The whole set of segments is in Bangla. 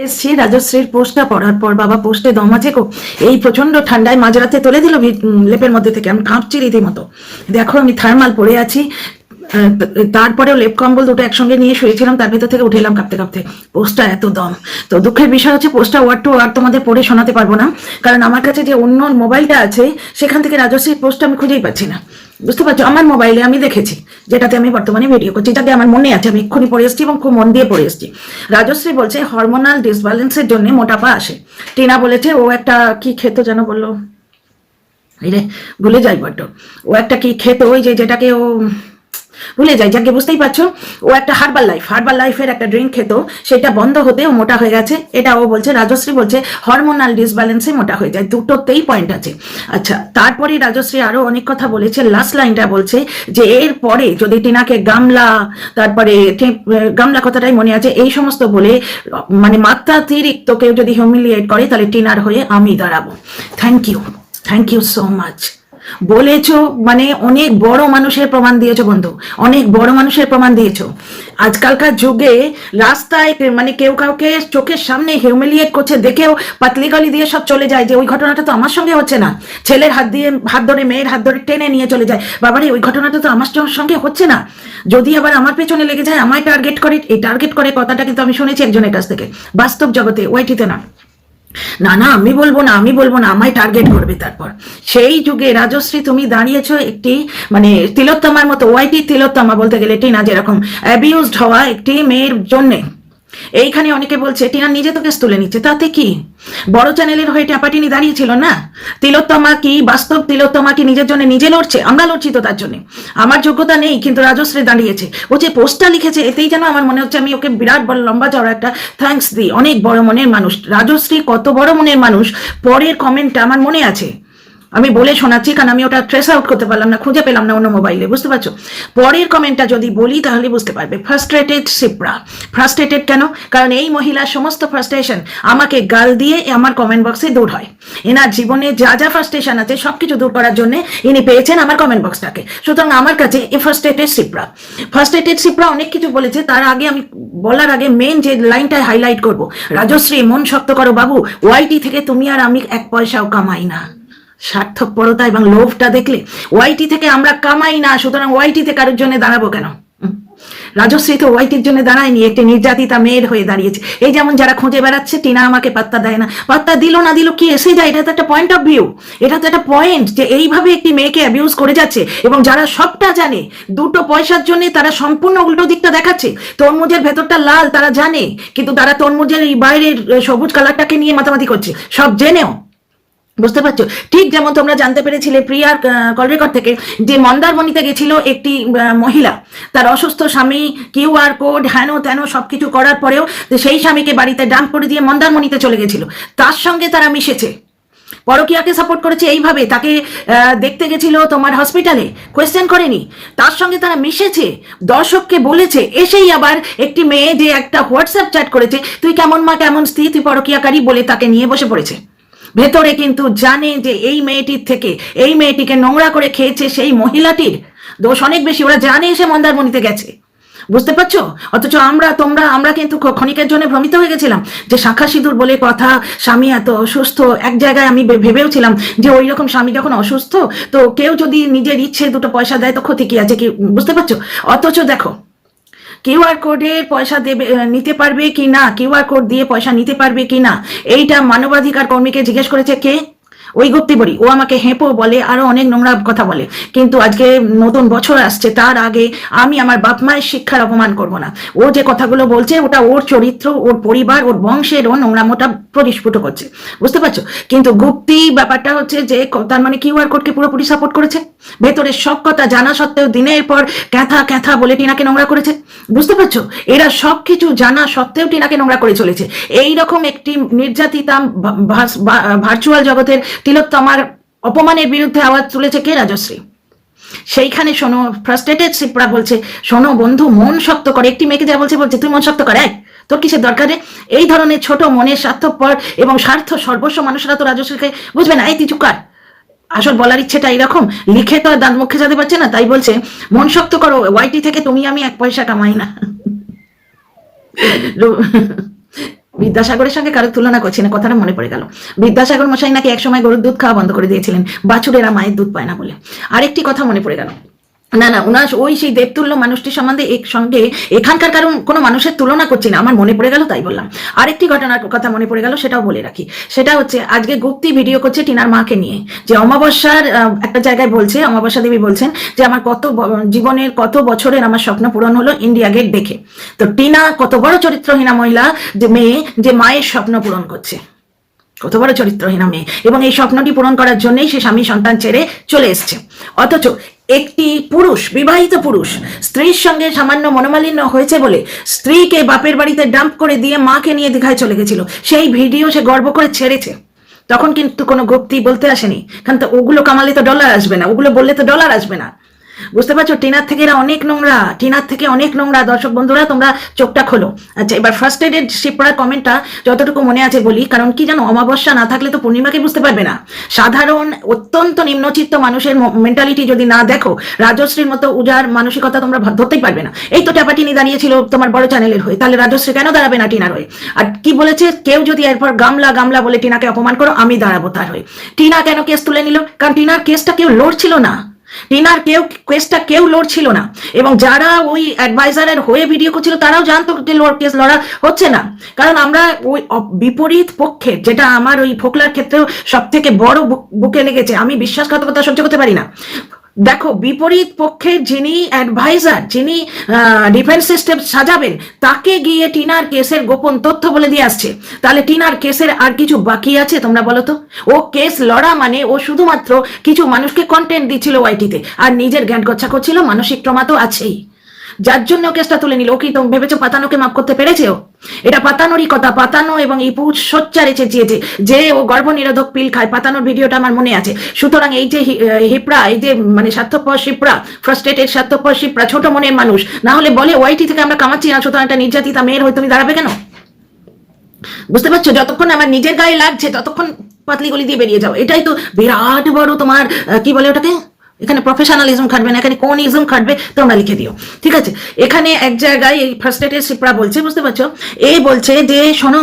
এসছি রাজশ্রীর পোস্টটা পড়ার পর, বাবা পোস্টে দম আছে গো। এই প্রচন্ড ঠান্ডায় মাঝরাতে তুলে দিল লেপের মধ্যে থেকে, আমি কাঁপছি রীতিমতো। দেখো আমি থার্মাল পরে আছি, তারপরেও লেপ কম্বল দুটো একসঙ্গে নিয়ে শুয়েছিলাম, তার ভিতর থেকে উঠে এলাম কাঁপতে কাঁপতে। পোস্টটা এত দম। তো দুঃখের বিষয় হচ্ছে পোস্টটা ওয়ার্ড টু ওয়ার্ড তোমাদের পড়ে শোনাতে পারবো না, কারণ আমার কাছে যে অন্য মোবাইলটা আছে সেখান থেকে রাজশ্রীর পোস্টটা আমি খুঁজেই পাচ্ছি না। বুঝতে পারছো, আমার মোবাইলে আমি দেখেছি, যেটাতে আমি বর্তমানে ভিডিও করছি, যাতে আমার মনে আছে, আমি এক্ষুনি পড়ে এসেছি এবং খুব মন দিয়ে পড়ে এসেছি। রাজশ্রী বলছে হরমোনাল ডিসব্যালেন্সের জন্য মোটাপা আসে। টিনা বলেছে ও একটা কি খেত যেন, বললো রে ভুলে যাই বড্ড, ও একটা কি খেত ওই যেটাকে ও ভুলে যায়, যাকে বুঝতেই পারছো, ও একটা হার্বাল লাইফের একটা ড্রিঙ্ক খেত, সেটা বন্ধ হতে ও মোটা হয়ে গেছে, এটা ও বলছে। রাজশ্রী বলছে হরমোনাল ডিসব্যালেন্সে মোটা হয়ে যায়, দুটোতেই পয়েন্ট আছে। আচ্ছা, তারপরে রাজশ্রী আরো অনেক কথা বলেছে। লাস্ট লাইনটা বলছে যে এর পরে যদি টিনাকে গামলা, তারপরে গামলা কথাটাই মনে আছে, এই সমস্ত বলে মানে মাত্রাতিরিক্ত কেউ যদি হিউমিলিয়েট করে, তাহলে টিনার হয়ে আমি দাঁড়াবো। থ্যাংক ইউ সো মাচ বলেছো, মানে অনেক বড় মানুষের প্রমাণ দিয়েছো বন্ধু, অনেক বড় মানুষের প্রমাণ দিয়েছো। আজকালকার যুগে রাস্তায় মানে কেউ কাউকে চোখের সামনে হিউমিলিয়েট করছে দেখেও পাতলি গালি দিয়ে সব চলে যায়, যে ওই ঘটনাটা তো আমার সঙ্গে হচ্ছে না। ছেলের হাত ধরে মেয়ের হাত ধরে টেনে নিয়ে চলে যায়, বাবারে ওই ঘটনাটা তো আমার সঙ্গে হচ্ছে না। যদি আবার আমার পেছনে লেগে যায়, আমায় টার্গেট করে, এই টার্গেট করে কথাটা কিন্তু আমি শুনেছি একজনের কাছ থেকে, বাস্তব জগতে, ওয়াইটিতে না। না আমি বলবো না, আমায় টার্গেট করবে। তারপর সেই যুগে রাজশ্রী তুমি দাঁড়িয়েছো একটি মানে তিলোত্তমার মতো, ওয়াইটি তিলোত্তমা বলতে গেলে, টিনা যেরকম অ্যাবিউজড হওয়া একটি মেয়ের জন্যে। এইখানে অনেকে বলছে টিনা নিজে তো কেস তুলে নিচ্ছে, তাতে কি? বড় চ্যানেলের হয়ে ট্যাপাটিনি দাঁড়িয়েছিল না। তিলোত্তমা কি বাস্তব তিলোত্তমা কি নিজের জন্য নিজে লড়ছে? আমরা লড়ছি তো তার জন্য। আমার যোগ্যতা নেই, কিন্তু রাজশ্রী দাঁড়িয়েছে। ও যে পোস্টটা লিখেছে, এতেই যেন আমার মনে হচ্ছে আমি ওকে বিরাট বড় লম্বা চড়া একটা থ্যাঙ্কস দিই। অনেক বড় মনের মানুষ রাজশ্রী, কত বড় মনের মানুষ। পরের কমেন্টটা আমার মনে আছে, আমি বলে শোনাচ্ছি, কারণ আমি ওটা ট্রেস আউট করতে পারলাম না, খুঁজে পেলাম না অন্য মোবাইলে। বুঝতে পারছো, পরের কমেন্টটা যদি বলি তাহলে বুঝতে পারবে। ফ্রাস্ট্রেটেড কেন? কারণ এই মহিলার সমস্ত ফ্রাস্ট্রেশন আমাকে গাল দিয়ে আমার কমেন্ট বক্সে দূর হয়। এনার জীবনে যা যা ফ্রাস্ট্রেশন আছে সবকিছু দূর করার জন্য ইনি পেয়েছেন আমার কমেন্ট বক্সটাকে। সুতরাং আমার কাছে এই ফ্রাস্ট্রেটেড সিপ্রা অনেক কিছু বলেছে। তার আগে আমি বলার আগে মেন যে লাইনটা হাইলাইট করব, রাজশ্রী মন শক্ত করো বাবু, ওয়াইটি থেকে তুমি আর আমি এক পয়সাও কামাই না। স্বার্থপরতা এবং লোভটা দেখলে, ওয়াইটি থেকে আমরা কামাই না, সুতরাং ওয়াইটিতে কারোর জন্য দাঁড়াবো কেন? রাজশ্রী তো ওয়াইটির জন্য দাঁড়ায়নি, একটি নির্যাতিতা মেয়ের হয়ে দাঁড়িয়েছে। এই যেমন যারা খুঁজে বেড়াচ্ছে, টিনা আমাকে পাত্তা দেয় না, পাত্তা দিল না দিল কি এসে যায়, এটা তো একটা পয়েন্ট অফ ভিউ, এটা তো একটা পয়েন্ট যে এইভাবে একটি মেয়েকে অ্যাবিউজ করে যাচ্ছে। এবং যারা সবটা জানে, দুটো পয়সার জন্য তারা সম্পূর্ণ উল্টো দিকটা দেখাচ্ছে। তরমুজের ভেতরটা লাল তারা জানে, কিন্তু তারা তরমুজের এই বাইরের সবুজ কালারটাকে নিয়ে মাতামাতি করছে, সব জেনেও। বুঝতে পারছো, ঠিক যেমন তোমরা জানতে পেরেছিলে প্রিয়ার কল রেকর্ড থেকে যে মন্দারমণিতে গেছিল একটি মহিলা, তার অসুস্থ স্বামী কিউআর কোড হেন তেন সবকিছু করার পরেও সেই স্বামীকে বাড়িতে ডাম্প করে দিয়ে মন্দারমণিতে চলে গেছিল। তার সঙ্গে তারা মিশেছে, পরকিয়াকে সাপোর্ট করেছে এইভাবে। তাকে দেখতে গেছিল তোমার হসপিটালে, কোয়েশ্চেন করেনি, তার সঙ্গে তারা মিশেছে, দর্শককে বলেছে। এসেই আবার একটি মেয়ে যে একটা হোয়াটসঅ্যাপ চ্যাট করেছে, তুই কেমন মা কেমন স্ত্রী, তুই পরকিয়াকারী, বলে তাকে নিয়ে বসে পড়েছে। ভেতরে কিন্তু জানে যে এই মেয়েটির থেকে, এই মেয়েটিকে নোংরা করে খেয়েছে সেই মহিলাটির দোষ অনেক বেশি। ওরা জানে এসে মন্দারমণিতে গেছে, বুঝতে পারছো? অথচ আমরা কিন্তু ক্ষণিকের জন্য ভ্রমিত হয়ে গেছিলাম যে শাঁখা সিঁদুর বলে কথা, স্বামী এত অসুস্থ। এক জায়গায় আমি ভেবেওছিলাম যে ওই রকম স্বামী যখন অসুস্থ, তো কেউ যদি নিজের ইচ্ছে দুটো পয়সা দেয় তো ক্ষতি কি আছে, কি বুঝতে পারছো? অথচ দেখো, কিউআর কোডের পয়সা দেবে, নিতে পারবে কি না, কিউআর কোড দিয়ে পয়সা নিতে পারবে কি না, এইটা মানবাধিকার কর্মীকে জিজ্ঞেস করেছে কে? ওই গুপ্তিবরী। ও আমাকে হেঁপো বলে, আরো অনেক নোংরা কথা বলে, কিন্তু আজকে নতুন বছর আসছে, তার আগে আমি আমার বাপ মায়ের শিক্ষার অপমান করব না। ও যে কথাগুলো বলছে ওটা ওর চরিত্র, ওর পরিবার, ওর বংশের ও নোংরামোটা পরিস্ফুট করছে, বুঝতে পারছো? কিন্তু গুপ্তি ব্যাপারটা হচ্ছে যে তার মানে কিউআর কোডকে পুরোপুরি সাপোর্ট করেছে, ভেতরের সব কথা জানা সত্ত্বেও দিনের পর ক্যাথা বলে টিনাকে নোংরা করেছে। বুঝতে পারছো, এরা সবকিছু জানা সত্ত্বেও টিনাকে নোংরা করে চলেছে। এইরকম একটি নির্যাতিতা ভার্চুয়াল জগতের তিলোত্তমার অপমানের বিরুদ্ধে আওয়াজ তুলেছে কে? রাজশ্রী। সেইখানে শোনো, ফ্রাস্ট্রেটেড সিপ্রা বলছে, শোনো বন্ধু, মন শক্ত করে। একটি মেয়েকে যা বলছে তুই মন শক্ত কর, তোর কিসের দরকারে? এই ধরনের ছোট মনের স্বার্থপর এবং স্বার্থ সর্বস্ব মানুষরা তো রাজশ্রীকে বুঝবে না। এই তুই চুপ কর। আসল বলার ইচ্ছেটা এইরকম, লিখে তো দাঁত মুখে যেতে পারছে না, তাই বলছে মন শক্ত করো, ওয়াইটি থেকে তুমি আমি এক পয়সা কামাই না। বিদ্যাসাগরের সঙ্গে কারো তুলনা করছি না, কথাটা মনে পড়ে গেল। বিদ্যাসাগর মশাই নাকি একসময় গরুর দুধ খাওয়া বন্ধ করে দিয়েছিলেন, বাছুরেরা মায়ের দুধ পায় না বলে। আরেকটি কথা মনে পড়ে গেল, না না, ওনার ওই সেই দেবতুল্য মানুষটির সম্বন্ধে সঙ্গে এখানকার কারণ কোনো মানুষের তুলনা করছি না, আমার মনে পড়ে গেল তাই বললাম। আরেকটি ঘটনার কথা মনে পড়ে গেল, সেটাও বলে রাখি। সেটা হচ্ছে আজকে গুপ্তি ভিডিও করছে টিনার মাকে নিয়ে, যে অমাবস্যার একটা জায়গায় বলছে, অমাবস্যা দেবী বলছেন যে আমার জীবনের কত বছরের আমার স্বপ্ন পূরণ হলো ইন্ডিয়া গেট দেখে। তো টিনা কত বড় চরিত্রহীনা মহিলা, যে মেয়ে, যে মায়ের স্বপ্ন পূরণ করছে, কত বড় চরিত্রহীনা মেয়ে, এবং এই স্বপ্নটি পূরণ করার জন্যই সে স্বামী সন্তান ছেড়ে চলে এসছে। অথচ একটি পুরুষ, বিবাহিত পুরুষ, স্ত্রীর সঙ্গে সামান্য মনোমালিন্য হয়েছে বলে স্ত্রীকে বাপের বাড়িতে ডাম্প করে দিয়ে মাকে নিয়ে দীঘায় চলে গেছিল, সেই ভিডিও সে গর্ব করে ছেড়েছে। তখন কিন্তু কোনো গুপ্তি বলতে আসেনি, কারণ তো ওগুলো কামালে তো ডলার আসবে না, ওগুলো বললে তো ডলার আসবে না। বুঝতে পারছো, টিনার থেকে এরা অনেক নোংরা, টিনার থেকে অনেক নোংরা। দর্শক বন্ধুরা তোমরা চোখটা খোলো। আচ্ছা, এবার ফার্স্ট এডের শিপ্রার কমেন্টটা যতটুকু মনে আছে বলি, কারণ কি জানো, অমাবস্যা না থাকলে তো পূর্ণিমাকে বুঝতে পারবে না। সাধারণ অত্যন্ত নিম্নচিত্ত মানুষের মেন্টালিটি যদি না দেখো, রাজশ্রীর মতো উজার মানসিকতা তোমরা ধরতেই পারবে না। এই তো ট্যাপাটিনি দাঁড়িয়েছিল তোমার বড় চ্যানেলের হয়ে, তাহলে রাজশ্রী কেন দাঁড়াবে না টিনার হয়ে? আর কি বলেছে, কেউ যদি এরপর গামলা গামলা বলে টিনাকে অপমান করো, আমি দাঁড়াবো তার হয়ে। টিনা কেন কেস তুলে নিল? কারণ টিনার কেসটা কেউ লড়ছিল না, টিনার কেসটা কেউ লড়ছিল না, এবং যারা ওই অ্যাডভাইজারের হয়ে ভিডিও করছিল তারাও জানতো যে কেস লড়া হচ্ছে না। কারণ আমরা ওই বিপরীত পক্ষের, যেটা আমার ওই ফোকলার ক্ষেত্রেও সব থেকে বড় বুকে লেগেছে, আমি বিশ্বাসঘাতকতা সহ্য করতে পারি না। দেখো, বিপরীত পক্ষের যিনি অ্যাডভাইজার, যিনি ডিফেন্স সিস্টেম সাজাবেন, তাকে গিয়ে টিনার কেসের গোপন তথ্য বলে দিয়ে আসছে। তাহলে টিনার কেসের আর কিছু বাকি আছে? তোমরা বলো তো। ও কেস লড়া মানে ও শুধুমাত্র কিছু মানুষকে কন্টেন্ট দিচ্ছিল ওয়াইটিতে, আর নিজের জ্ঞান গচ্ছা করছিল, মানসিক ট্রমা তো আছেই, যার জন্য কেসটা তুলে নিল। ও কি তুমি ভেবেছো পাতানোকে মাফ করতে পেরেছে? ও এটা পাতানোরই কথা। পাতানো এবং ইপু সোচ্চারে চেঁচিয়েছে যে ও গর্ভনিরোধক পিল খায়। পাতানোর ভিডিওটা আমার মনে আছে। সুতরাং এই যে হিপড়া, এই যে মানে স্বার্থপর শিপ্রা, ফ্রাস্ট্রেটেড স্বার্থপর শিপ্রা, ছোট মনের মানুষ, না হলে বলে ওয়াইটি থেকে আমরা কামাচ্ছি না, সুতরাং একটা নির্যাতিতা মেয়ের হয়ে তুমি দাঁড়াবে কেন? বুঝতে পারছো, যতক্ষণ আমার নিজের গায়ে লাগছে ততক্ষণ পাতলি গলি দিয়ে বেরিয়ে যাও। এটাই তো বিরাট বড় তোমার কি বলে ওটাকে, এখানে প্রফেশনালিজম খাটবে না, এখানে কোন ইজম খাটবে তোমরা লিখে দিও, ঠিক আছে? এখানে এক জায়গায় এই ফ্রাস্ট্রেটেড শিপ্রা বলছে, বুঝতে পারছো, এই বলছে যে শোনো,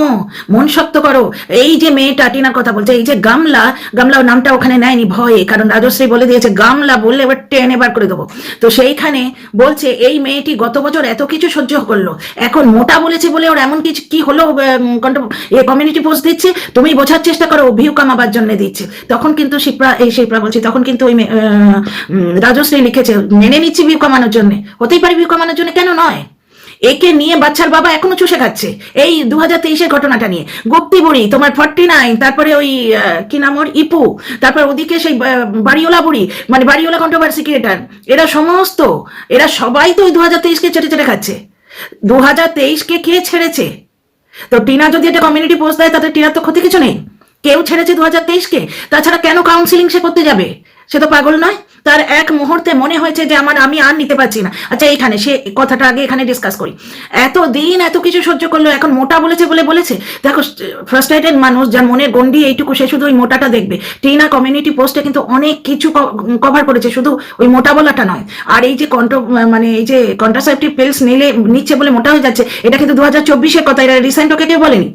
মন শক্ত করো। এই যে মেয়েটা টিনার কথা বলছে, এই যে গামলা, গামলা নামটা ওখানে নেয়নি ভয়ে, কারণ রাজশ্রী বলে দিয়েছে গামলা বললে এবার টেনে বার করে দেবো। তো সেইখানে বলছে এই মেয়েটি গত বছর এত কিছু সহ্য করলো, এখন মোটা বলেছে বলে ওর এমন কিছু কি হলো, কমিউনিটি পোস্ট দিচ্ছে। তুমি বোঝার চেষ্টা করো, ভিউ কামাবার জন্য দিচ্ছে। তখন কিন্তু শিপ্রা বলছে, তখন কিন্তু ওই রাজশ্রী লিখেছে মেনে নিচ্ছি ভিউ কামানোর জন্য, হতেই পারে ভিউ কামানোর জন্য, কেন নয়? একে নিয়ে বাচ্চার বাবা এখনো চুষে খাচ্ছে। এই 2023-এর ঘটনাটা নিয়ে গুপ্তি বুড়ি, তোমার 49, তারপরে ওই কি নাম ওর, ইপু, তারপর ওদিকে সেই বাড়িওয়ালা বুড়ি, মানে বাড়িওয়ালা কন্ট্রোভার্সি ক্রিয়েটার, এরা সবাই তো ওই 2023-কে চেটে চেটে খাচ্ছে। 2023-কে কে ছেড়েছে? তো টিনা যদি একটা কমিউনিটি পোস্ট দেয় তাতে টিনার তো ক্ষতি কিছু নেই। কেউ ছেড়েছে 2023-কে? তাছাড়া কেন কাউন্সিলিং সে করতে যাবে? সে তো পাগল নয়। তার এক মুহূর্তে মনে হয়েছে যে আমি আর নিতে পারছি না। আচ্ছা, এইখানে সে কথাটা আগে এখানে ডিসকাস করি। এতদিন এত কিছু সহ্য করলো, এখন মোটা বলেছে বলেছে। দেখো, ফ্রাস্ট্রেটেড মানুষ যার মনের গন্ডি এইটুকু, সে শুধু ওই মোটাটা দেখবে। টিনা কমিউনিটি পোস্টে কিন্তু অনেক কিছু কভার করেছে, শুধু ওই মোটা বলাটা নয়। আর এই যে মানে এই যে কন্ট্রাসেপটিভ পিলস নিচ্ছে বলে মোটা হয়ে যাচ্ছে, এটা কিন্তু 2024-এর কথা, এটা রিসেন্ট ওকে কেউ বলেনি।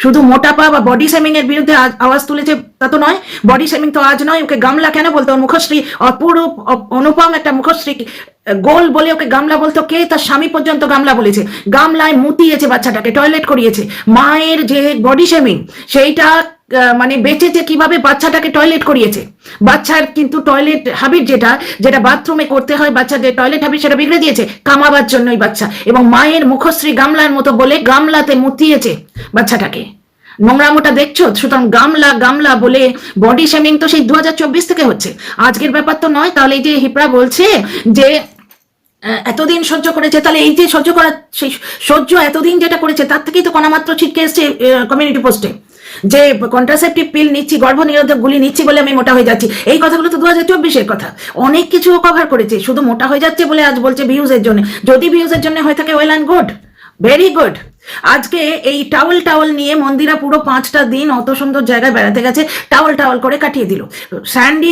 শুধু মোটাপা বা বডি শেমিং এর বিরুদ্ধে আওয়াজ তুলেছে তা তো নয়। বডি শেমিং তো আজ নয়, ওকে গামলা কেন বলতো? ওর মুখশ্রী অপরূপ অনুপম একটা মুখশ্রী, গোল বলে ওকে গামলা বলতো কে? তার স্বামী পর্যন্ত গামলা বলেছে। গামলায় মুতিয়েছে বাচ্চাটাকে, টয়লেট করিয়েছে। মায়ের যে বডি শেমিং, সেইটা মানে বেঁচেছে কিভাবে? বাচ্চাটাকে টয়লেট করিয়েছে। বাচ্চার কিন্তু টয়লেট হ্যাবিট যেটা বাথরুমে করতে হয়, বাচ্চার যে টয়লেট হ্যাবিট সেটা বিগড়ে দিয়েছে কামাবার জন্যই বাচ্চা। এবং মায়ের মুখশ্রী গামলার মতো বলে গামলাতে মুতিয়েছে বাচ্চাটাকে। নোংরামোটা দেখছো? সুতরাং গামলা গামলা বলে বডি শেমিং তো সেই 2024 থেকে হচ্ছে, আজকের ব্যাপার তো নয়। তাহলে এই যে হিপড়া বলছে যে এতদিন সহ্য করেছে, তাহলে এই যে সহ্য করা, সেই সহ্য এতদিন যেটা করেছে তার থেকেই তো কণামাত্র ছিটকে এসছে কমিউনিটি পোস্টে, যে কন্ট্রাসেপটিভ পিল নিচ্ছি, গর্ভনিরোধক গুলি নিচ্ছি বলে আমি মোটা হয়ে যাচ্ছি। এই কথাগুলো তো 2024-এর কথা। অনেক কিছু কভার করেছে, শুধু মোটা হয়ে যাচ্ছে বলে আজ বলছে ভিউজের জন্য। যদি ভিউজের জন্য হয়ে থাকে, well and good, very good. আজকে এই টাওয়েল টাওয়েল নিয়ে মন্দিরা পুরো 5টা দিন অত সুন্দর জায়গায় বেড়াতে গেছে, টাওয়েল টাওয়েল করে কাটিয়ে দিল। স্যান্ডি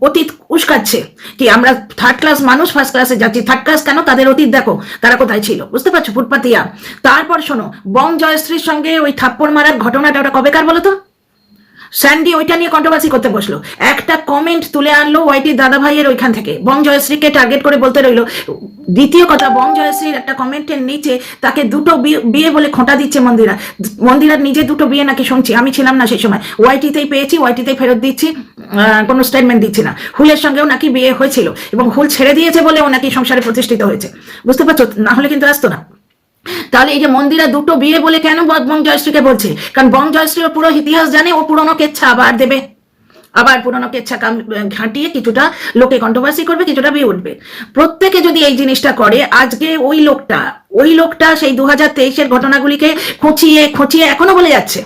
অতীত উস্কাচ্ছে কি আমরা থার্ড ক্লাস মানুষ ফার্স্ট ক্লাসে যাচ্ছি, থার্ড ক্লাস কেন, তাদের অতীত দেখো তারা কোথায় ছিল, বুঝতে পারছো ফুটপাতিয়া। তারপর শোনো, বং জয়শ্রীর সঙ্গে ওই থাপ্পড় মারার ঘটনাটা ওটা কবেকার বলো তো? স্যান্ডি ওইটা নিয়ে কন্ট্রোভার্সি করতে বসলো, একটা কমেন্ট তুলে আনলো ওয়াইটি দাদা ভাইয়ের ওইখান থেকে, বং জয়শ্রীকে টার্গেট করে বলতে রইলো। দ্বিতীয় কথা, বং জয়শ্রীর একটা কমেন্টের নিচে তাকে দুটো বিয়ে বলে খোঁটা দিচ্ছে মন্দিরা। মন্দিরার নিজে দুটো বিয়ে নাকি শুনছি, আমি ছিলাম না সেই সময়, ওয়াইটিতেই পেয়েছি, ওয়াইটিতেই ফেরত দিচ্ছি, কোনো স্টেটমেন্ট দিচ্ছি না। হুলের সঙ্গেও নাকি বিয়ে হয়েছিল এবং হুল ছেড়ে দিয়েছে বলে ও নাকি সংসারে প্রতিষ্ঠিত হয়েছে, বুঝতে পারছো, না হলে কিন্তু আসতো না। তাহলে এই যে মন্দিরা দুটো বিয়ে বলে কেন বং জয়শ্রীকে বলছে? কারণ বং জয়শ্রী ওর পুরো ইতিহাস জানে, ও পুরনো কেচ্ছা আবার দেবে, আবার পুরনো কেচ্ছা ঘাঁটিয়ে কিছুটা লোকে কন্ট্রোভার্সি করবে, কিছুটা বিয়ে উঠবে। প্রত্যেকে যদি এই জিনিসটা করে, আজকে ওই লোকটা সেই 2023-এর ঘটনাগুলিকে খুঁচিয়ে খুঁচিয়ে এখনো বলে যাচ্ছে।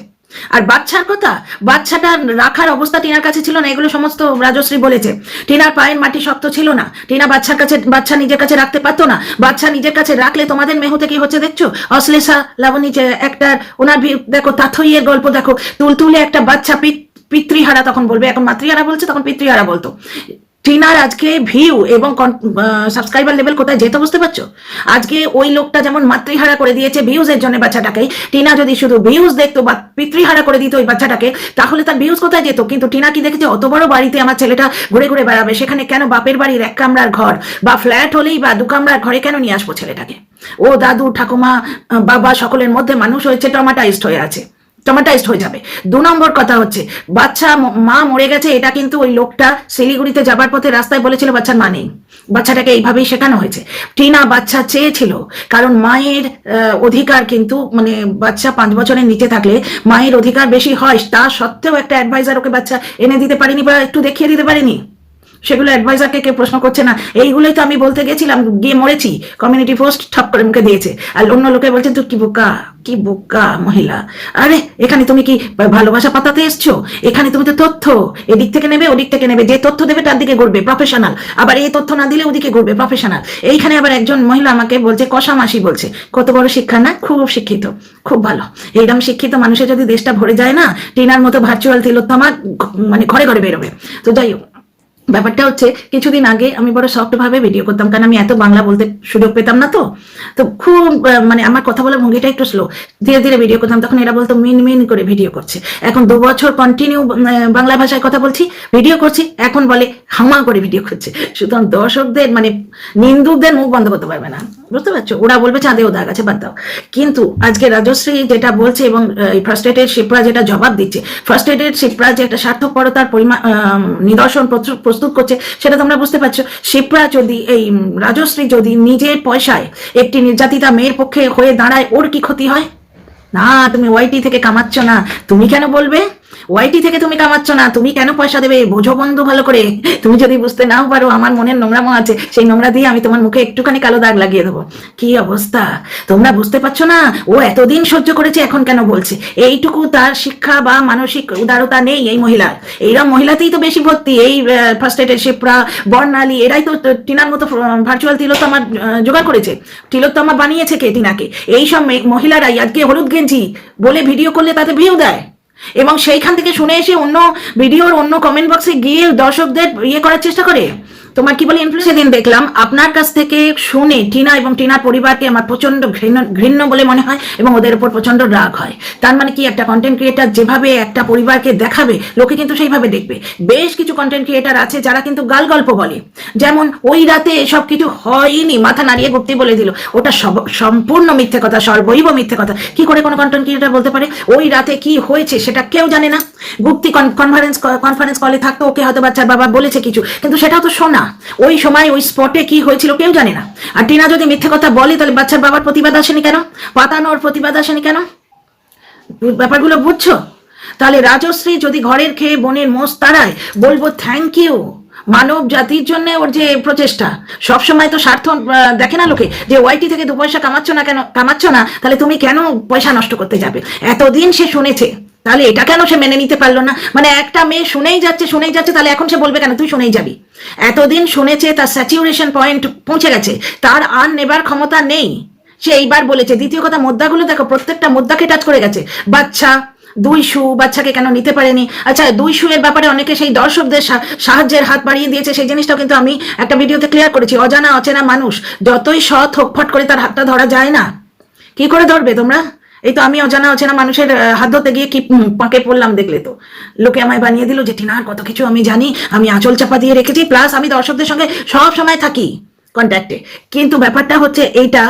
আর বাচ্চার কথা, বাচ্চাটা রাখার অবস্থা টিনার কাছে ছিল না, এগুলো সমস্ত রাজশ্রী বলেছে। টিনার পায়ের মাটি শক্ত ছিল না, টিনা বাচ্চা নিজের কাছে রাখতে পারতো না। বাচ্চা নিজের কাছে রাখলে তোমাদের মেহুতে কি হচ্ছে দেখছো, অশ্লেষা লাবণী একটা ওনার দেখো, তাথইয়ের গল্প দেখো, তুলতুলে একটা বাচ্চা পিতৃহারা তখন বলবে, এখন মাতৃহারা বলছে, তখন পিতৃহারা বলতো। টিনার আজকে ভিউ এবং সাবস্ক্রাইবার লেভেল কোথায় যেত বুঝতে পারছো? আজকে ওই লোকটা যেমন মাতৃহারা করে দিয়েছে ভিউজের জন্য বাচ্চাটাকে, টিনা যদি শুধু ভিউজ দেখতো বা পিতৃহারা করে দিত ওই বাচ্চাটাকে, তাহলে তার ভিউজ কোথায় যেত? কিন্তু টিনা কি দেখেছে, অত বড় বাড়িতে আমার ছেলেটা ঘুরে ঘুরে বেড়াবে, সেখানে কেন বাপের বাড়ির 1 কামরার ঘর বা ফ্ল্যাট হলেই বা 2 কামরার ঘরে কেন নিয়ে আসবো ছেলেটাকে? ও দাদু ঠাকুমা বাবা সকলের মধ্যে মানুষ হয়েছে, ট্রমাটাইজড হয়ে আছে, ট্রমাটাইজড হয়ে যাবে। 2 নম্বর কথা হচ্ছে, মা মরে গেছে, এটা কিন্তু ওই লোকটা শিলিগুড়িতে যাবার পথে রাস্তায় বলেছিল বাচ্চার মা নেই, বাচ্চাটাকে এইভাবেই শেখানো হয়েছে। টিনা বাচ্চা চেয়েছিল, কারণ মায়ের অধিকার কিন্তু মানে বাচ্চা 5 বছরের নিচে থাকলে মায়ের অধিকার বেশি হয়, তা সত্ত্বেও একটা অ্যাডভাইজার ওকে বাচ্চা এনে দিতে পারেনি বা একটু দেখিয়ে দিতে পারেনি। সেগুলো অ্যাডভাইজারকে কেউ প্রশ্ন করছে না। এইগুলোই তো আমি বলতে গেছিলাম, গিয়ে মরেছি, কমিউনিটি পোস্ট ঠপ করে মুখে দিয়েছে, আর অন্য লোকে বলছে তুই কি বোকা মহিলা। আরে এখানে তুমি কি ভালোবাসা পাতাতে এসছো? এখানে তুমি তো তথ্য এদিক থেকে নেবে ওদিক থেকে নেবে, যে তথ্য দেবে তার দিকে ঘুরবে প্রফেশনাল, আবার এই তথ্য না দিলে ওদিকে ঘুরবে প্রফেশনাল। এইখানে আবার একজন মহিলা আমাকে বলছে, কষা মাসি বলছে, কত বড় শিক্ষা না, খুব শিক্ষিত, খুব ভালো। এইরকম শিক্ষিত মানুষের যদি দেশটা ভরে যায় না, টিনার মতো ভার্চুয়াল তিলোত্তমা মানে ঘরে ঘরে বেরোবে। তো যাই হোক, ব্যাপারটা হচ্ছে, কিছুদিন আগে আমি বড় সফট ভাবে ভিডিও করতাম, কারণ আমি এত বাংলা বলতে সুযোগ পেতাম না, তো খুব মানে আমার কথা বলার ভঙ্গিটা একটু স্লো, ধীরে ধীরে ভিডিও করতাম। তখন এরা বলতো মিন করে ভিডিও করছে। এখন 2 বছর কন্টিনিউ বাংলা ভাষায় কথা বলছি, ভিডিও করছি, এখন বলে হামা করে ভিডিও করছে। সুতরাং দর্শকদের মানে নিন্দুকদের মুখ বন্ধ করতে পারবে না, বুঝতে পারছো? ওরা বলবে চাঁদেও দাগ আছে, বাদ দাও। কিন্তু আজকে রাজশ্রী যেটা বলছে এবং ফ্রাস্ট্রেটেড শিপ্রা যেটা জবাব দিচ্ছে, ফ্রাস্ট্রেটেড শিপ্রা যে একটা স্বার্থপরতার নিদর্শন প্রস্তুত করছে, সেটা তোমরা বুঝতে পারছো। শিপ্রা যদি এই রাজশ্রী যদি নিজের পয়সায় একটি নির্যাতিতা মেয়ের পক্ষে হয়ে দাঁড়ায়, ওর কি ক্ষতি হয়? না, তুমি ওয়াইটি থেকে কামাচ্ছ না, তুমি কেন বলবে? ওয়াইটি থেকে তুমি কামাচ্ছ না, তুমি কেন পয়সা দেবে? বোঝো বন্ধু ভালো করে। তুমি যদি বুঝতে নাও পারো, আমার মনের নোংরামো আছে, সেই নোংরা দিয়ে আমি তোমার মুখে একটুখানি কালো দাগ লাগিয়ে দেবো। কি অবস্থা, তোমরা বুঝতে পারছো না? ও এতদিন সহ্য করেছে, এখন কেন বলছে? এইটুকু তার শিক্ষা বা মানসিক উদারতা নেই এই মহিলার। এইরকম মহিলাতেই তো বেশি ভর্তি, এই ফার্স্ট্রেটেড শিপ্রা, বর্ণালী, এরাই তো টিনার মতো ভার্চুয়াল তিলোত্তমা জোগাড় করেছে। তিলোত্তমা বানিয়েছে কে? টিনাকে। এইসব মহিলারাই আজকে হলুদ গেঞ্জি বলে ভিডিও করলে তাতে ভিউ দেয়, এবং সেইখান থেকে শুনে এসে অন্য ভিডিওর অন্য কমেন্ট বক্সে গিয়ে দর্শকদের ইয়ে করার চেষ্টা করে। তোমার কি বলে ইনফ্লুয়েন্স। সেদিন দেখলাম আপনার কাছ থেকে শুনে টিনা এবং টিনার পরিবারকে আমার প্রচন্ড ঘৃণ্য বলে মনে হয় এবং ওদের উপর প্রচন্ড রাগ হয়। তার মানে কি, একটা কন্টেন্ট ক্রিয়েটার যেভাবে একটা পরিবারকে দেখাবে, লোকে কিন্তু সেইভাবে দেখবে। বেশ কিছু কন্টেন্ট ক্রিয়েটার আছে যারা কিন্তু গাল গল্প বলে, যেমন ওই রাতে সব কিছু হয়নি, মাথা নাড়িয়ে গুপ্তি বলে দিল, ওটা সম্পূর্ণ মিথ্যে কথা, সর্বৈব মিথ্যে কথা। কি করে কোনো কন্টেন্ট ক্রিয়েটার বলতে পারে? ওই রাতে কি হয়েছে সেটা কেউ জানে না। গুপ্তি কনফারেন্স কলে থাকতো, ওকে হয়তো বাচ্চার বাবা বলেছে কিছু, কিন্তু সেটাও তো শোনা। ওই সময় ওই স্পটে কি হয়েছিল কেউ জানে না। আর টিনা যদি মিথ্যে কথা বলে, তাহলে বাচ্চার বাবার প্রতিবাদ আসেনি কেন? পাতানোর প্রতিবাদ আসেনি কেন? ব্যাপারগুলো বুঝছো? তাহলে রাজশ্রী যদি ঘরের খেয়ে বোনের মোষ তাড়ায়, বলবো থ্যাংক ইউ মানব জাতির জন্য ওর যে প্রচেষ্টা। সবসময় তো স্বার্থ দেখে না লোকে, যে ওয়াইটি থেকে 2 পয়সা কামাচ্ছ না, তাহলে তুমি কেন পয়সা নষ্ট করতে যাবে? এতদিন সে শুনেছে, তাহলে এটা কেন সে মেনে নিতে পারলো না? মানে একটা মেয়ে শুনেই যাচ্ছে, তাহলে এখন সে বলবে কেন তুই শুনেই যাবি? এতদিন শুনেছে, তার স্যাচুরেশন পয়েন্ট পৌঁছে গেছে, তার আর নেবার ক্ষমতা নেই। সে এইবার বলেছে। দ্বিতীয় কথা, মুদ্রাগুলো দেখো, প্রত্যেকটা মুদ্রাকে টাচ করে গেছে। বাচ্চা, 2 শু, বাচ্চাকে কেন নিতে পারেনি? আচ্ছা, 2 শু এর ব্যাপারে অনেকে সেই দর্শকদের সাহায্যের হাত বাড়িয়ে দিয়েছে, সেই জিনিসটাও কিন্তু আমি একটা ভিডিওতে ক্লিয়ার করেছি। অজানা অচেনা মানুষ যতই সৎ হোক, ফট করে তার হাতটা ধরা যায় না। কি করে ধরবে তোমরা? এই তো আমি অজানা অচেনা মানুষের হাত ধরতে গিয়ে কি পাকে পড়লাম দেখলে তো। লোকে আমায় বানিয়ে দিল যে টিনার কত কিছু আমি জানি, আমি আঁচল চাপা দিয়ে রেখেছি, প্লাস আমি দর্শকদের সঙ্গে সব সময় থাকি কন্ট্যাক্টে। কিন্তু ব্যাপারটা হচ্ছে এইটা,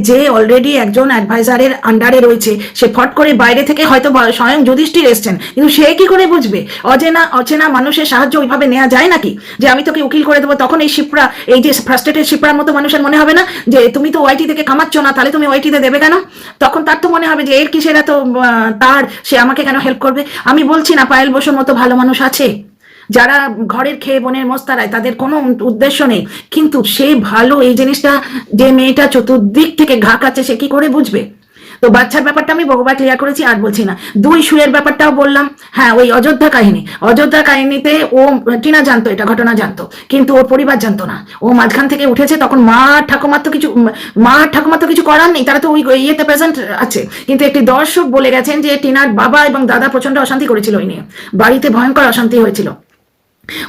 যে অলরেডি একজন অ্যাডভাইজারের আন্ডারে রয়েছে, সে ফট করে বাইরে থেকে হয়তো স্বয়ং যুধিষ্ঠির এসছেন, কিন্তু সে কি করে বুঝবে? অচেনা মানুষের সাহায্য ওইভাবে নেওয়া যায় নাকি? যে আমি তোকে উকিল করে দেবো, তখন এই শিপ্রা, এই যে ফ্রাস্ট্রেটেড শিপ্রার মতো মানুষের মনে হবে না যে তুমি তো ওয়াইটি থেকে কামাচ্ছ না, তাহলে তুমি ওয়াইটিতে দেবে কেন? তখন তার তো মনে হবে যে এর কিসের এত তার, সে আমাকে কেন হেল্প করবে? আমি বলছি না পায়েল বসুর মতো ভালো মানুষ আছে, যারা ঘরের খেয়ে বনের মস্তারায়, তাদের কোনো উদ্দেশ্য নেই, কিন্তু সে ভালো। এই জিনিসটা যে মেয়েটা চতুর্দিক থেকে ঘা খাচ্ছে, সে কি করে বুঝবে? তো বাচ্চার ব্যাপারটা আমি বহুবার ক্লিয়ার করেছি, আর বলছি না। 2 শুয়ের ব্যাপারটাও বললাম। হ্যাঁ, ওই অযোধ্যা কাহিনীতে ও টিনা জানতো, এটা ঘটনা জানতো, কিন্তু ওর পরিবার জানতো না। ও মাঝখান থেকে উঠেছে, তখন মা ঠাকুমার তো কিছু করার নেই, তারা তো ওই ইয়েতে প্রেজেন্ট আছে। কিন্তু একটি দর্শক বলে গেছেন যে টিনার বাবা এবং দাদা প্রচন্ড অশান্তি করেছিল, ওই নিয়ে বাড়িতে ভয়ঙ্কর অশান্তি হয়েছিল।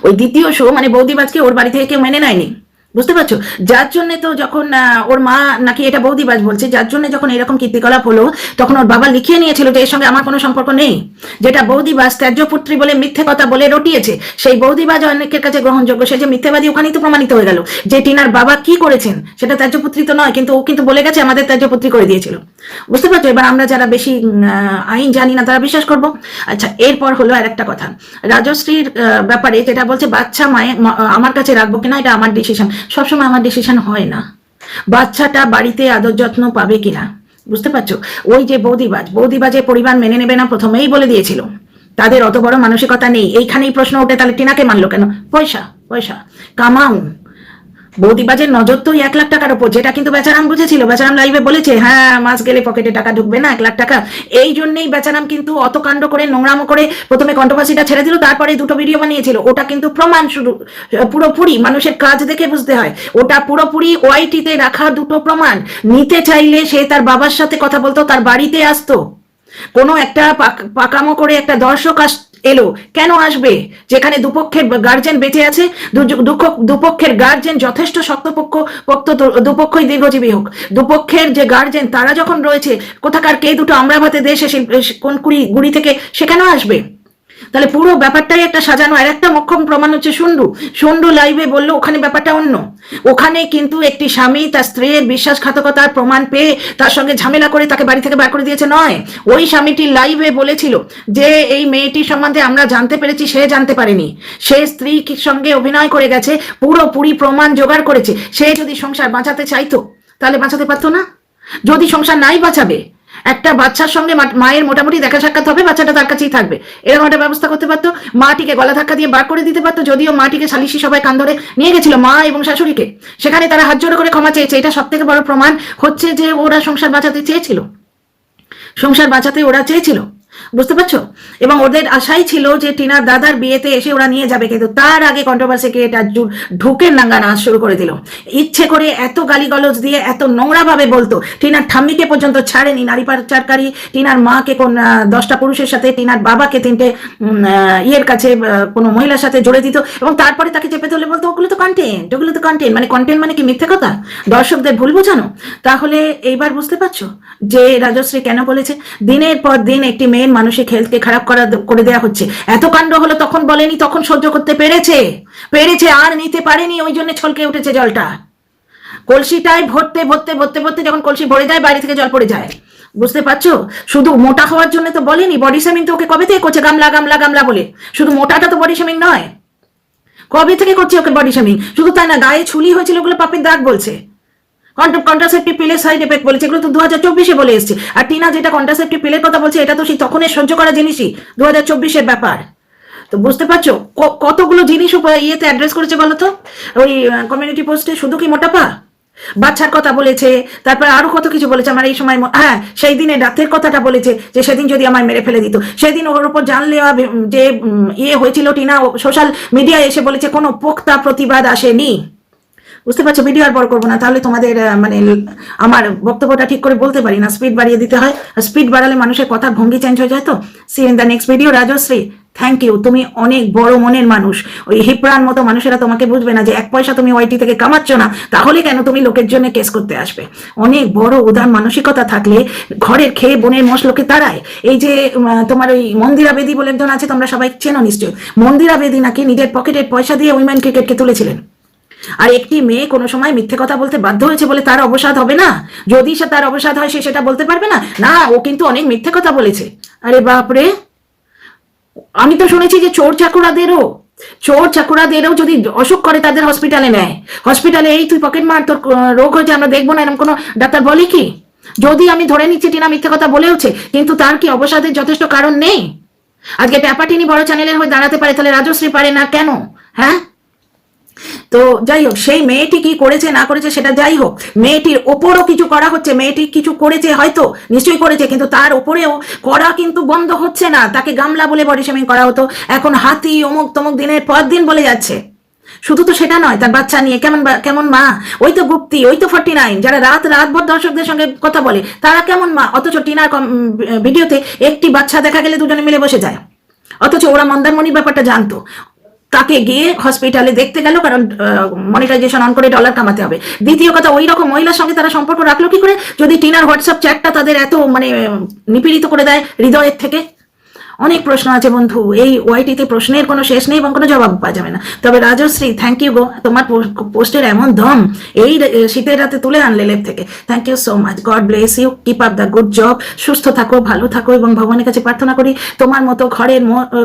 ওই দ্বিতীয় শো মানে বৌদিবাজকে ওর বাড়ি থেকে কেউ মেনে নেয়নি, বুঝতে পারছো? যার জন্য তো যখন ওর মা নাকি, এটা বৌদিবাজ বলছে, যার জন্য যখন এরকম কীর্তিকলাপ হলো, তখন ওর বাবা লিখিয়ে নিয়েছিল যে এর সঙ্গে আমার কোনো সম্পর্ক নেই। যেটা বৌদিবাজ ত্যায্যপুত্রী বলে মিথ্যে কথা বলে রটিয়েছে, সেই বৌদিবাজ অনেকের কাছে গ্রহণযোগ্য। সে যে মিথ্যেবাদী, ওখানেই তো প্রমাণিত হয়ে গেল যে টিনার বাবা কি করেছেন। সেটা ত্যায্যপুত্রী তো নয়, কিন্তু ও কিন্তু বলে গেছে আমাদের ত্যায্যপুত্রী করে দিয়েছিল, বুঝতে পারছো? এবার আমরা যারা বেশি আইন জানি না তারা বিশ্বাস করবো। আচ্ছা, এরপর হলো আর একটা কথা, রাজশ্রীর ব্যাপারে যেটা বলছে, বাচ্চা আমার কাছে রাখবো কিনা এটা আমার ডিসিশন। সবসময় আমার ডিসিশন হয় না। বাচ্চাটা বাড়িতে আদর যত্ন পাবে কিনা, বুঝতে পারছো? ওই যে বৌদিবাজের পরিবার মেনে নেবে না, প্রথমেই বলে দিয়েছিল। তাদের অত বড় মানসিকতা নেই। এইখানেই প্রশ্ন ওঠে, তাহলে টিনাকে মানলো কেন? পয়সা কামাও। বৌদিবাজের নজর তো 1 লাখ টাকার উপর, যেটা কিন্তু বেচারাম বুঝেছিল। বেচারাম লাইভে বলেছে, হ্যাঁ মাস গেলে পকেটে টাকা ঢুকবে না, 1 লাখ টাকা। এই জন্যই বেচারাম কিন্তু অত কাণ্ড করে, নোংরামো করে প্রথমে কন্ট্রোভার্সিটা ছেড়ে দিল, তারপরে 2টো ভিডিও বানিয়েছিল। ওটা কিন্তু প্রমাণ শুরু, পুরোপুরি মানুষের কাজ দেখে বুঝতে হয়। ওটা পুরোপুরি ওয়াইটিতে রাখা 2টো প্রমাণ। নিতে চাইলে সে তার বাবার সাথে কথা বলতো, তার বাড়িতে আসতো। কোনো একটা পাকামো করে একটা দর্শক এলো, কেন আসবে? যেখানে দুপক্ষের গার্জেন বেঁচে আছে, দুপক্ষের গার্জেন যথেষ্ট শক্তপক্ষ, দুপক্ষই দীর্ঘজীবী হোক। দুপক্ষের যে গার্জেন তারা যখন রয়েছে, কোথাকার কে দুটো আমরা ভাতে দেশে কোন গুড়ি থেকে, সে কেন আসবে? তাহলে পুরো ব্যাপারটাই একটা সাজানো। আর একটা মোক্ষম প্রমাণ হচ্ছে সন্ডু লাইভে বললো ওখানে ব্যাপারটা অন্য। ওখানে কিন্তু একটি স্বামী তার স্ত্রীর বিশ্বাসঘাতকতার প্রমাণ পেয়ে তার সঙ্গে ঝামেলা করে তাকে বাড়ি থেকে বার করে দিয়েছে নয়। ওই স্বামীটি লাইভে বলেছিল যে এই মেয়েটির সম্বন্ধে আমরা জানতে পেরেছি, সে জানতে পারেনি। সে স্ত্রীর সঙ্গে অভিনয় করে গেছে, পুরোপুরি প্রমাণ জোগাড় করেছে। সে যদি সংসার বাঁচাতে চাইতো তাহলে বাঁচাতে পারতো না? যদি সংসার নাই বাঁচাবে, একটা বাচ্চার সঙ্গে মায়ের মোটামুটি দেখা সাক্ষাৎ হবে, বাচ্চাটা তার কাছেই থাকবে, এরকম একটা ব্যবস্থা করতে পারতো। মাটিকে গলা ধাক্কা দিয়ে বার করে দিতে পারতো। যদিও মাটিকে সালিশি সবাই কান ধরে নিয়ে গেছিল, মা এবং শাশুড়িকে, সেখানে তারা হাত জোড়ো করে ক্ষমা চেয়েছে। এটা সব থেকে বড় প্রমাণ হচ্ছে যে ওরা সংসার বাঁচাতে চেয়েছিল, বুঝতে পারছো? এবং ওদের আশাই ছিল যে টিনার দাদার বিয়েতে এসে ওরা নিয়ে যাবে, কিন্তু তার আগে কন্ট্রোভার্সিকে এটা ঢুকে নাঙ্গা নাচ শুরু করে দিল। ইচ্ছে করে এত গালিগলজ দিয়ে এত নোংরা ভাবে বলতো। টিনার ঠাম্মিকে পর্যন্ত ছাড়েনি, নারী পাচারকারী টিনার মাকে 10টা পুরুষের সাথে, টিনার বাবাকে 3টে ইয়ের কাছে, কোনো মহিলার সাথে জড়ে দিত, এবং তারপরে তাকে চেপে ধরে বলতো ওগুলো তো কন্টেন্ট। মানে কন্টেন্ট মানে কি? মিথ্যে কথা, দর্শকদের ভুল বোঝানো। তাহলে এইবার বুঝতে পারছো যে রাজশ্রী কেন বলেছে দিনের পর দিন একটি মেয়ের মানসিক হেলথকে খারাপ করে দেওয়া হচ্ছে। এত কাণ্ড হলো, তখন বলেনি, তখন সহ্য করতে পেরেছে, আর নিতে পারেনি, ওই জন্য ছলকে উঠেছে জলটা। কলসিটায় ভরতে যখন কলসি ভরে যায়, বাইরে থেকে জল পড়ে যায়, বুঝতে পারছো? শুধু মোটা হওয়ার জন্য তো বলেনি। বডি শেমিং তো ওকে কবে থেকে করছে, গামলা বলে। শুধু মোটাটা তো বডি শেমিং নয়, কবে থেকে করছে ওকে বডি শেমিং? শুধু তাই না, গায়ে ছুলি হয়েছিল, ওগুলো পাপের দাগ বলছে। কন্ট্রাসেপ্টিভ পিলের সাইড এফেক্ট বলেছে, এগুলো তো 2024-এ বলে এসছে। আর টিনা যেটা কন্ট্রাসেপ্টিভ পিলের কথা বলছে, এটা তো সেই তখনের সহ্য করা জিনিসই, 2024-এর ব্যাপার। তো বুঝতে পারছো কতগুলো জিনিস ইয়েতে অ্যাড্রেস করেছে বলো তো, ওই কমিউনিটি পোস্টে। শুধু কি মোটাপা, বাচ্চার কথা বলেছে, তারপর আরো কত কিছু বলেছে। আমার এই সময়, হ্যাঁ, সেই দিনে রাতের কথাটা বলেছে যে সেদিন যদি আমায় মেরে ফেলে দিত। সেদিন ওর উপর জানলে যে ইয়ে হয়েছিল, টিনা সোশ্যাল মিডিয়ায় এসে বলেছে কোনো পোক্তা প্রতিবাদ আসেনি। বুঝতে পারছো? ভিডিও আর বড় করবো না, তাহলে তোমাদের মানে আমার বক্তব্যটা ঠিক করে বলতে পারি না, স্পিড বাড়িয়ে দিতে হয়, আর স্পিড বাড়ালে মানুষের কথার ভঙ্গি চেঞ্জ হয়ে যায়। তো see in the next video. Rajashree, thank you, তুমি অনেক বড় মনের মানুষ। ওই হিপড়ার মতো মানুষেরা তোমাকে বুঝবে না যে 1 পয়সা তুমি ওয়াইটি থেকে কামাচ্ছ না, তাহলে কেন তুমি লোকের জন্য কেস করতে আসবে? অনেক বড় উদার মানসিকতা থাকলে ঘরের খেয়ে বোনের মশলোকে তাড়ায়। এই যে তোমার ওই মন্দিরা বেদি বলে একজন আছে, তোমরা সবাই চেনো নিশ্চয়ই। মন্দিরা বেদি নাকি নিজের পকেটের পয়সা দিয়ে উইমেন ক্রিকেটকে তুলেছিলেন। আর একটি মেয়ে কোনো সময় মিথ্যে কথা বলতে বাধ্য হয়েছে বলে তার অবসাদ হবে না? যদি সে তার অবসাদ হয়, সে সেটা বলতে পারবে না? না, ও কিন্তু অনেক মিথ্যে কথা বলেছে। আরে বাপরে, আমি তো শুনেছি যে চোর চাকুরাদেরও যদি অসুখ করে তাদের হসপিটালে নেয়। হসপিটালে এই তুই পকেট মার, তোর রোগ হয়েছে, আমরা দেখবো না, এরকম কোনো ডাক্তার বলে কি? যদি আমি ধরে নিচ্ছি টিনা মিথ্যে কথা বলেওছে, কিন্তু তার কি অবসাদের যথেষ্ট কারণ নেই? আজকে ট্যাপাটিনি বড় চ্যানেলের হয়ে দাঁড়াতে পারে, তাহলে রাজশ্রী পারে না কেন? হ্যাঁ, তো যাই হোক, সেই মেয়েটি কি করেছে না করেছে সেটা যাই হোক, মেয়েটির ওপরও কিছু করা হচ্ছে। মেয়েটি কিছু করেছে, হয়তো নিশ্চয়ই করেছে, কিন্তু তার ওপরেও করা কিন্তু বন্ধ হচ্ছে না। তাকে গামলা বলে বডি শেমিং করা হতো, এখন হাতি অমুক তমুক দিনের পর দিন বলে যাচ্ছে। শুধু তো সেটা নয়, তার বাচ্চা নিয়ে কেমন মা, ওই তো গুপ্তি, ওই তো 49, যারা রাতভর দর্শকদের সঙ্গে কথা বলে, তারা কেমন মা? অথচ টিনার ভিডিওতে একটি বাচ্চা দেখা গেলে দুজনে মিলে বসে যায়, অথচ ওরা মন্দারমণির ব্যাপারটা জানতো। তাকে গিয়ে হসপিটালে দেখতে গেল, কারণ মনিটাইজেশন অন করে ডলার কামাতে হবে। দ্বিতীয় কথা, ওই রকম মহিলার সঙ্গে তারা সম্পর্ক রাখলো কি করে, যদি টিনার হোয়াটসঅ্যাপ চ্যাটটা তাদের এত মানে নিপীড়িত করে দেয় হৃদয়ের থেকে? অনেক প্রশ্ন আছে বন্ধু, এই ওয়াইটিতে প্রশ্নের কোনো শেষ নেই এবং কোনো জবাব পাওয়া যাবে না। তবে রাজশ্রী, থ্যাংক ইউ গো, তোমার পোস্টের এমন দম এই শীতের রাতে তুলে আনলে লেপ থেকে। Thank you so much, God bless you, keep up the good job, সুস্থ থাকো, ভালো থাকো, এবং ভগবানের কাছে প্রার্থনা করি তোমার মতো ঘরের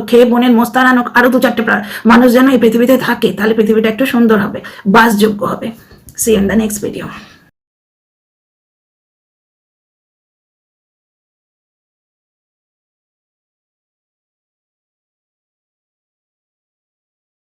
খেয়ে বোনের মোস্তারানো আরো 2-4টে মানুষ যেন এই পৃথিবীতে থাকে, তাহলে পৃথিবীটা একটু সুন্দর হবে, বাসযোগ্য হবে। See in the next video.